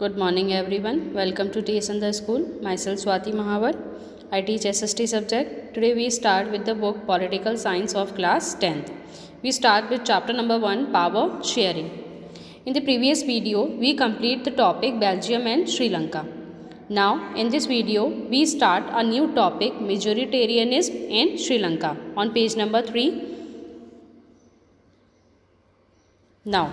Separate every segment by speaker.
Speaker 1: Good morning everyone. Welcome to TS in the School. Myself Swati Mahavar. I teach SST subject. Today we start with the book Political Science of class 10th. We start with chapter number 1, Power Sharing. In the previous video, we complete the topic Belgium and Sri Lanka. Now, in this video, we start a new topic Majoritarianism in Sri Lanka on page number 3. Now,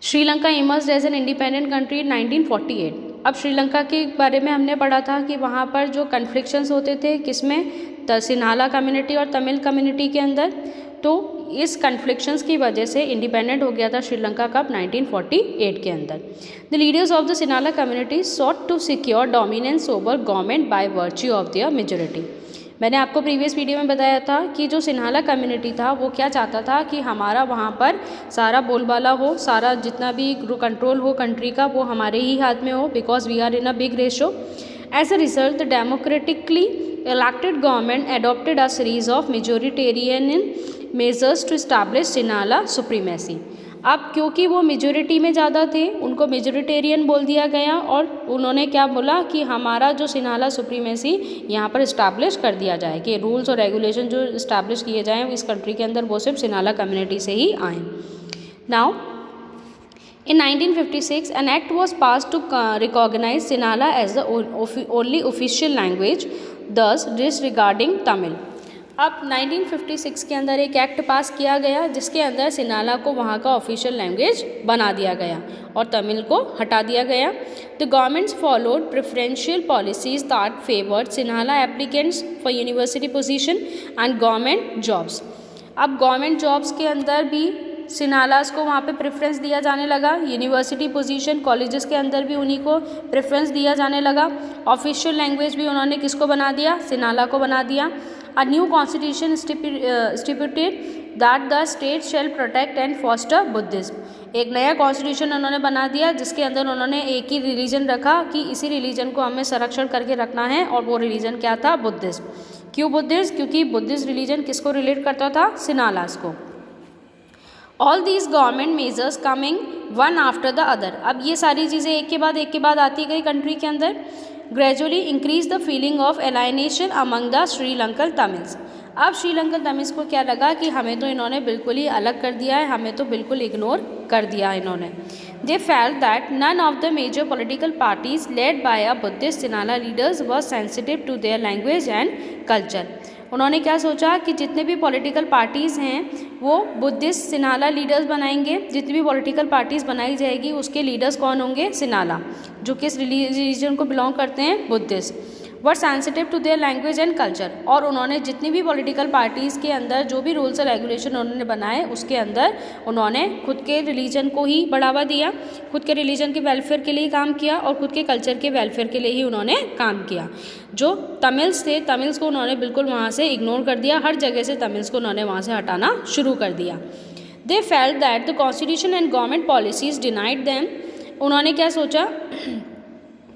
Speaker 1: Sri Lanka emerged as an independent country in 1948। अब श्रीलंका के बारे में हमने पढ़ा था कि वहाँ पर जो कन्फ्लिक्शंस होते थे किसमें, सिन्हाला कम्युनिटी और तमिल कम्युनिटी के अंदर। तो इस कन्फ्लिक्शंस की वजह से इंडिपेंडेंट हो गया था श्रीलंका कब, 1948 के अंदर। The leaders of the Sinhala community sought to secure dominance over government by virtue of their majority. मैंने आपको प्रीवियस वीडियो में बताया था कि जो सिन्हाला कम्युनिटी था वो क्या चाहता था कि हमारा वहाँ पर सारा बोलबाला हो, सारा जितना भी कंट्रोल हो कंट्री का वो हमारे ही हाथ में हो, because we are in a big ratio. As a result the democratically elected government adopted a series of majoritarian measures to establish Sinhala supremacy। अब क्योंकि वो मेजोरिटी में ज़्यादा थे उनको मेजोरिटेरियन बोल दिया गया और उन्होंने क्या बोला कि हमारा जो सिन्हाला सुप्रीमेसी यहाँ पर इस्टेब्लिश कर दिया जाए, कि रूल्स और रेगुलेशन जो इस्टेब्लिश किए जाएँ इस कंट्री के अंदर वो सिर्फ सिन्हाला कम्युनिटी से ही आएँ। Now in 1956 an act was passed to recognize Sinhala as the only official language, thus disregarding Tamil। अब 1956 के अंदर एक एक्ट पास किया गया जिसके अंदर सिन्हाला को वहाँ का ऑफिशियल लैंग्वेज बना दिया गया और तमिल को हटा दिया गया। The governments followed preferential policies that favoured Sinhala applicants for university position and government jobs. अब गवर्नमेंट जॉब्स के अंदर भी सिन्हालास को वहाँ पे प्रेफरेंस दिया जाने लगा, यूनिवर्सिटी पोजीशन कॉलेजेस के अंदर भी उन्हीं को प्रेफरेंस दिया जाने लगा। ऑफिशियल लैंग्वेज भी उन्होंने किसको बना दिया, सिन्हाला को बना दिया। A new constitution stipulated that the state shall protect and foster Buddhism. एक नया कॉन्स्टिट्यूशन उन्होंने बना दिया जिसके अंदर उन्होंने एक ही रिलीजन रखा कि इसी रिलीजन को हमें संरक्षण करके रखना है, और वो रिलीजन क्या था, बुद्धिज्म। क्यों बुद्धिज्म? क्योंकि बुद्धिस्ट रिलीजन किसको रिलेट करता था, सिन्हालास को। All these government measures coming one after the other. अब ये सारी चीज़ें एक के बाद आती गई कंट्री के अंदर। Gradually increase the feeling of alienation among the Sri Lankan Tamils. अब श्रीलंकन तमिल्स को क्या लगा कि हमें तो इन्होंने बिल्कुल ही अलग कर दिया है, हमें तो बिल्कुल इग्नोर कर दिया इन्होंने। They felt that none of the major political parties led by a Buddhist Sinhala leaders were sensitive to their language and culture. उन्होंने क्या सोचा कि जितने भी पॉलिटिकल पार्टीज़ हैं वो बुद्धिस्ट सिन्हाला लीडर्स बनाएंगे। जितनी भी पॉलिटिकल पार्टीज़ बनाई जाएगी उसके लीडर्स कौन होंगे, सिन्हाला, जो किस रिलीजन को बिलोंग करते हैं, Buddhist. Were sensitive to their language and culture. और उन्होंने जितनी भी पॉलिटिकल पार्टीज़ के अंदर जो भी रूल्स और रेगुलेशन उन्होंने बनाए उसके अंदर उन्होंने खुद के रिलीजन को ही बढ़ावा दिया, खुद के रिलीजन के वेलफेयर के लिए काम किया और खुद के कल्चर के वेलफेयर के लिए ही उन्होंने काम किया। जो तमिल्स थे, तमिल्स को उन्होंने बिल्कुल वहाँ से इग्नोर कर दिया, हर जगह से तमिल्स को उन्होंने वहाँ से हटाना शुरू कर दिया। दे felt that the constitution and government policies denied them. उन्होंने क्या सोचा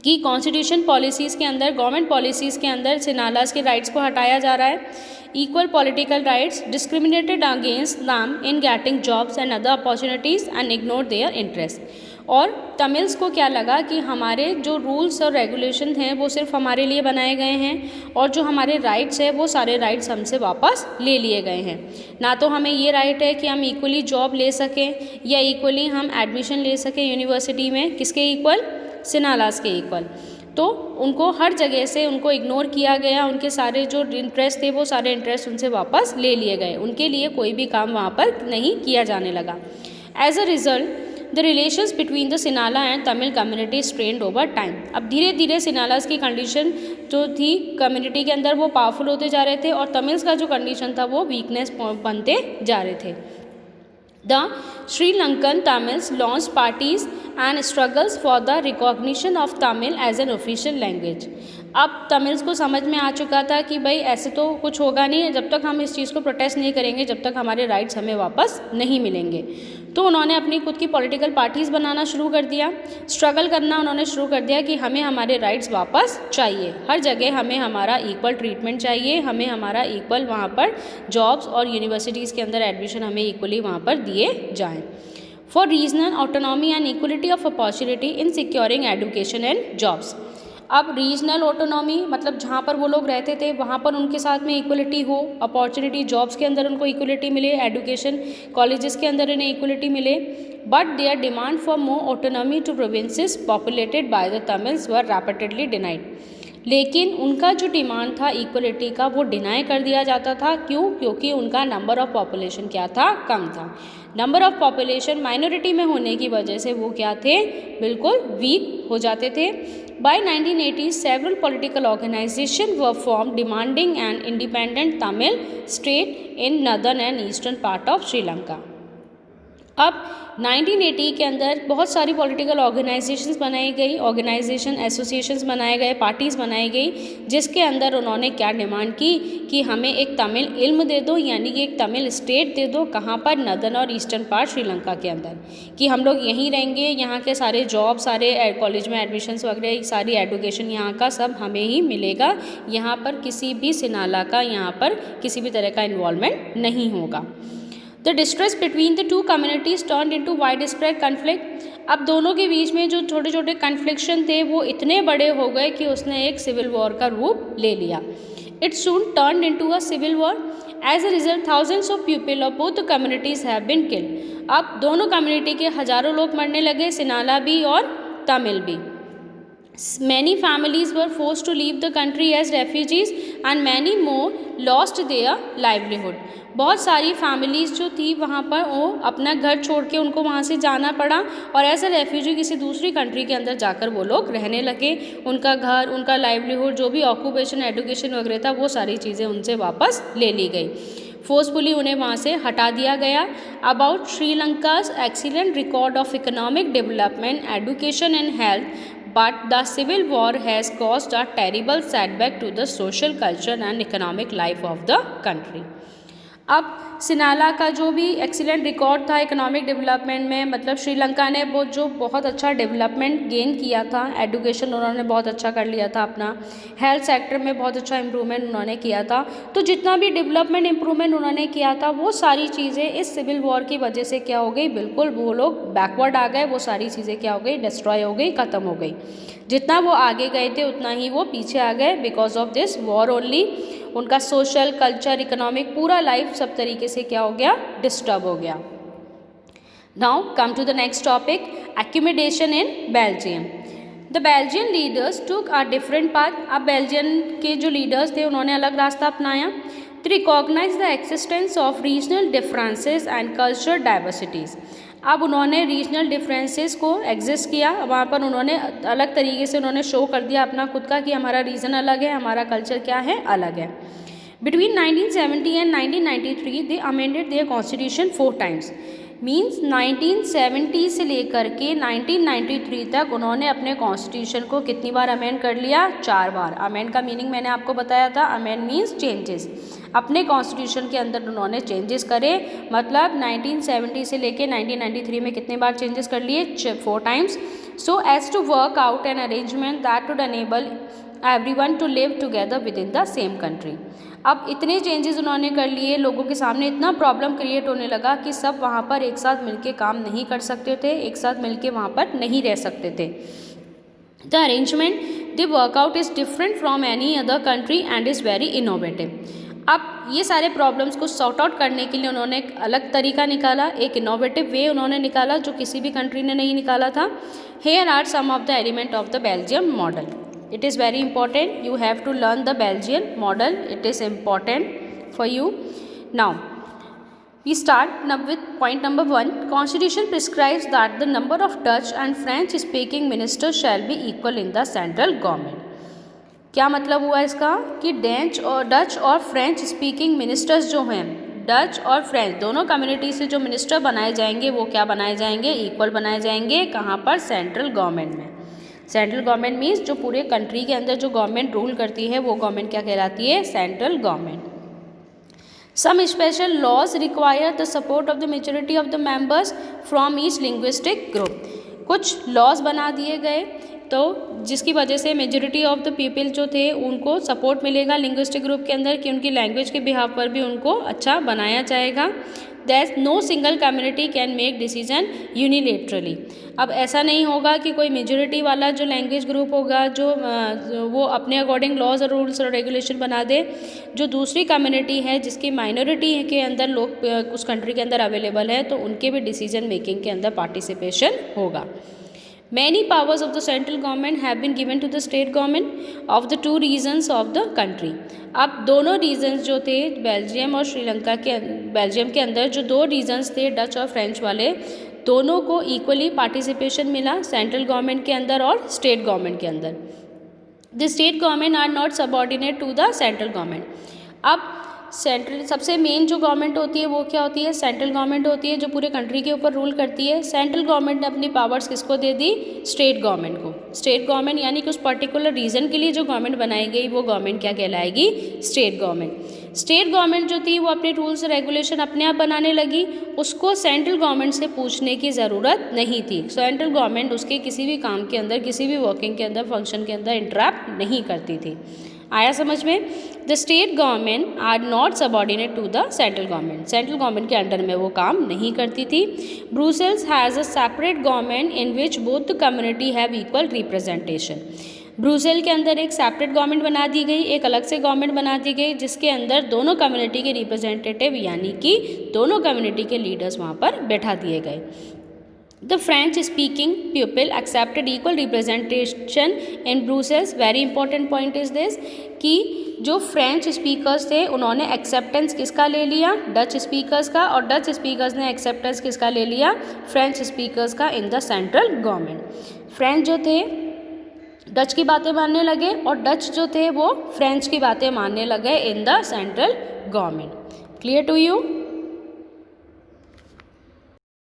Speaker 1: कि कॉन्स्टिट्यूशन पॉलिसीज़ के अंदर, गवर्नमेंट पॉलिसीज़ के अंदर सिन्हालास के राइट्स को हटाया जा रहा है। Equal political rights discriminated against them in getting jobs and other opportunities and ignore their interest. और तमिल्स को क्या लगा कि हमारे जो रूल्स और रेगुलेशन हैं वो सिर्फ हमारे लिए बनाए गए हैं और जो हमारे राइट्स हैं वो सारे राइट्स हमसे वापस ले लिए गए हैं। ना तो हमें ये राइट है कि हम इक्वली जॉब ले सकें या इक्वली हम एडमिशन ले सकें यूनिवर्सिटी में, किसके इक्वल, सिन्हालास के इक्वल। तो उनको हर जगह से उनको इग्नोर किया गया, उनके सारे जो इंटरेस्ट थे वो सारे इंटरेस्ट उनसे वापस ले लिए गए, उनके लिए कोई भी काम वहाँ पर नहीं किया जाने लगा। As a result the relations between the Sinhala and Tamil community strained over time. अब धीरे धीरे सिन्हालास की कंडीशन जो थी कम्युनिटी के अंदर वो पावरफुल होते जा रहे थे और तमिल्स का जो कंडीशन था वो वीकनेस बनते जा रहे थे। The Sri Lankan Tamils launched parties and struggles for the recognition of Tamil as an official language। अब तमिल्स को समझ में आ चुका था कि भाई ऐसे तो कुछ होगा नहीं जब तक हम इस चीज़ को प्रोटेस्ट नहीं करेंगे, जब तक हमारे राइट्स हमें वापस नहीं मिलेंगे। तो उन्होंने अपनी खुद की पॉलिटिकल पार्टीज़ बनाना शुरू कर दिया, स्ट्रगल करना उन्होंने शुरू कर दिया कि हमें हमारे राइट्स वापस चाहिए, हर जगह हमें हमारा इक्वल ट्रीटमेंट चाहिए, हमें हमारा इक्वल वहाँ पर जॉब्स और यूनिवर्सिटीज़ के अंदर एडमिशन हमें इक्वली वहाँ पर दिए जाएँ। For regional autonomy and equality of opportunity in securing education and jobs. अब रीजनल ऑटोनॉमी मतलब जहाँ पर वो लोग रहते थे वहाँ पर उनके साथ में इक्वलिटी हो, अपॉर्चुनिटी जॉब्स के अंदर उनको इक्वलिटी मिले, एजुकेशन कॉलेजेस के अंदर इन्हें इक्वलिटी मिले, but their demand for more autonomy to provinces populated by the Tamils were rapidly denied. लेकिन उनका जो डिमांड था इक्वलिटी का वो डिनाई कर दिया जाता था। क्यों? क्योंकि उनका नंबर ऑफ पॉपुलेशन क्या था? कम था। नंबर ऑफ पॉपुलेशन माइनॉरिटी में होने की वजह से वो क्या थे? बिल्कुल वीक हो जाते थे। By 1980s, several political organizations were formed demanding an independent Tamil state in northern and eastern part of Sri Lanka. अब 1980 के अंदर बहुत सारी पॉलिटिकल ऑर्गेनाइजेशंस बनाई गई, ऑर्गेनाइजेशन एसोसिएशंस बनाए गए, पार्टीज़ बनाई गई, जिसके अंदर उन्होंने क्या डिमांड की कि हमें एक तमिल इल्म दे दो, यानी कि एक तमिल स्टेट दे दो। कहाँ पर? नदर्न और ईस्टर्न पार्ट श्रीलंका के अंदर, कि हम लोग यहीं रहेंगे, यहाँ के सारे जॉब, सारे कॉलेज में एडमिशन्स वगैरह, सारी एजुकेशन यहाँ का सब हमें ही मिलेगा, यहाँ पर किसी भी सिनाला का यहाँ पर किसी भी तरह का इन्वॉल्वमेंट नहीं होगा। The distress between the two communities turned into widespread conflict। अब दोनों के बीच में जो छोटे छोटे कन्फ्लिक्शन थे वो इतने बड़े हो गए कि उसने एक सिविल वॉर का रूप ले लिया। It soon turned into a civil war। As a result, thousands of people of both the communities have been killed। अब दोनों कम्युनिटी के हजारों लोग मरने लगे, सिनाला भी और तमिल भी। Many families were forced to leave the country as refugees and many more lost their livelihood। बहुत सारी फैमिलीज़ जो थी वहाँ पर वो अपना घर छोड़ के उनको वहाँ से जाना पड़ा और एज ए रेफ्यूजी किसी दूसरी कंट्री के अंदर जाकर वो लोग रहने लगे। उनका घर, उनका लाइवलीहुड, जो भी ऑक्यूपेशन, एजुकेशन वगैरह था, वो सारी चीज़ें उनसे वापस ले ली गई, फोर्सफुली उन्हें वहाँ से हटा दिया गया। About Sri Lanka's excellent record of economic development, education and health, but the civil war has caused a terrible setback to the social culture and economic life of the country। अब सिनाला का जो भी एक्सीलेंट रिकॉर्ड था इकोनॉमिक डेवलपमेंट में, मतलब श्रीलंका ने वो जो बहुत अच्छा डेवलपमेंट गेन किया था, एजुकेशन उन्होंने बहुत अच्छा कर लिया था अपना, हेल्थ सेक्टर में बहुत अच्छा इम्प्रूवमेंट उन्होंने किया था। तो जितना भी डेवलपमेंट इम्प्रूवमेंट उन्होंने किया था वो सारी चीज़ें इस सिविल वॉर की वजह से क्या हो गई? बिल्कुल वो लोग बैकवर्ड आ गए, वो सारी चीज़ें क्या हो गई? डिस्ट्रॉय हो गई, ख़त्म हो गई। जितना वो आगे गए थे उतना ही वो पीछे आ गए because of this war only. उनका सोशल, कल्चर, इकोनॉमिक पूरा लाइफ सब तरीके से क्या हो गया? डिस्टर्ब हो गया। Now come to the next topic, accommodation in Belgium. The Belgian leaders took a different path. अब बेल्जियन के जो लीडर्स थे उन्होंने अलग रास्ता अपनाया। To recognise the existence of regional differences and cultural diversities. अब उन्होंने रीजनल डिफरेंसेस को एग्जिस्ट किया, वहाँ पर उन्होंने अलग तरीके से उन्होंने शो कर दिया अपना खुद का कि हमारा रीजन अलग है, हमारा कल्चर क्या है? अलग है। Between 1970 and 1993 they amended their constitution 4 times. Means 1970 से लेकर के 1993 तक उन्होंने अपने कॉन्स्टिट्यूशन को कितनी बार अमेंड कर लिया? 4 बार। अमेंड का मीनिंग मैंने आपको बताया था, अमेंड मीन्स चेंजेस। अपने कॉन्स्टिट्यूशन के अंदर उन्होंने चेंजेस करे, मतलब 1970 से लेके 1993 में कितने बार चेंजेस कर लिए? 4 times. So as to work out an arrangement that would enable everyone to live together within the same country. अब इतने चेंजेस उन्होंने कर लिए, लोगों के सामने इतना प्रॉब्लम क्रिएट होने लगा कि सब वहाँ पर एक साथ मिलके काम नहीं कर सकते थे, एक साथ मिलके वहाँ पर नहीं रह सकते थे। The arrangement the workout is different from any other country and is very innovative. अब ये सारे प्रॉब्लम्स को सॉर्ट आउट करने के लिए उन्होंने एक अलग तरीका निकाला, एक इनोवेटिव वे उन्होंने निकाला जो किसी भी कंट्री ने नहीं निकाला था। Here are some of the element of the Belgium model. It is very important. You have to learn the Belgian model. It is important for you. Now, we start now with point number 1. Constitution prescribes that the number of Dutch and French speaking ministers shall be equal in the central government. क्या मतलब हुआ इसका कि Dutch और French speaking ministers जो हैं, Dutch और French दोनों कम्युनिटी से जो मिनिस्टर बनाए जाएंगे वो क्या बनाए जाएंगे? इक्वल बनाए जाएंगे। कहाँ पर? सेंट्रल गवर्नमेंट में। सेंट्रल गवर्नमेंट मीन्स जो पूरे कंट्री के अंदर जो गवर्नमेंट रूल करती है वो गवर्नमेंट क्या कहलाती है? Central government. Some special laws require the support of the majority of the members from each linguistic group. कुछ लॉज बना दिए गए तो जिसकी वजह से मेजोरिटी ऑफ द पीपल जो थे उनको सपोर्ट मिलेगा लिंग्विस्टिक ग्रुप के अंदर कि उनकी लैंग्वेज के बिहाफ पर भी उनको अच्छा बनाया जाएगा। That no single community can make decision unilaterally. अब ऐसा नहीं होगा कि कोई मेजोरिटी वाला जो लैंग्वेज ग्रुप होगा जो वो अपने अकॉर्डिंग लॉज और रूल्स और रेगुलेशन बना दे, जो दूसरी कम्युनिटी है जिसकी माइनॉरिटी के अंदर लोग उस कंट्री के अंदर अवेलेबल है, तो उनके भी डिसीजन मेकिंग के अंदर पार्टिसिपेशन होगा। Many powers of the central government have been given to the state government of the two regions of the country। अब दोनों रीजन्स जो थे बेल्जियम और श्रीलंका के, बेल्जियम के अंदर जो दो रीजन्स थे डच और फ्रेंच वाले, दोनों को इक्वली पार्टिसिपेशन मिला सेंट्रल गवर्नमेंट के अंदर और स्टेट गवर्नमेंट के अंदर। The state government are not subordinate to the central government. अब सेंट्रल सबसे मेन जो गवर्नमेंट होती है वो क्या होती है? सेंट्रल गवर्नमेंट होती है, जो पूरे कंट्री के ऊपर रूल करती है। सेंट्रल गवर्नमेंट ने अपनी पावर्स किसको दे दी? स्टेट गवर्नमेंट को। स्टेट गवर्नमेंट यानी कि उस पर्टिकुलर रीजन के लिए जो गवर्नमेंट बनाई गई वो गवर्नमेंट क्या कहलाएगी? State government. स्टेट गवर्नमेंट जो थी वो अपने रूल्स रेगुलेशन अपने आप बनाने लगी, उसको सेंट्रल गवर्नमेंट से पूछने की ज़रूरत नहीं थी। सेंट्रल गवर्नमेंट उसके किसी भी काम के अंदर, किसी भी वर्किंग के अंदर, फंक्शन के अंदर इंटरप्ट नहीं करती थी। आया समझ में? The state government are not subordinate to the central government. Central government के अंडर में वो काम नहीं करती थी। Brussels has a separate government in which both the community have equal representation. Brussel के अंदर एक सेपरेट गवर्नमेंट बना दी गई, एक अलग से गवर्नमेंट बना दी गई, जिसके अंदर दोनों कम्युनिटी के रिप्रेजेंटेटिव यानी कि दोनों कम्युनिटी के लीडर्स वहाँ पर बैठा दिए गए। The French speaking people accepted equal representation in Brussels। Very important point is this कि जो फ्रेंच स्पीकर्स थे उन्होंने एक्सेप्टेंस किसका ले लिया? डच स्पीकर्स का। और डच स्पीकर्स ने एक्सेप्टेंस किसका ले लिया? फ्रेंच स्पीकर्स का इन द सेंट्रल गवर्नमेंट। फ्रेंच जो थे डच की बातें मानने लगे और डच जो थे वो फ्रेंच की बातें मानने लगे in the central government. Clear to you?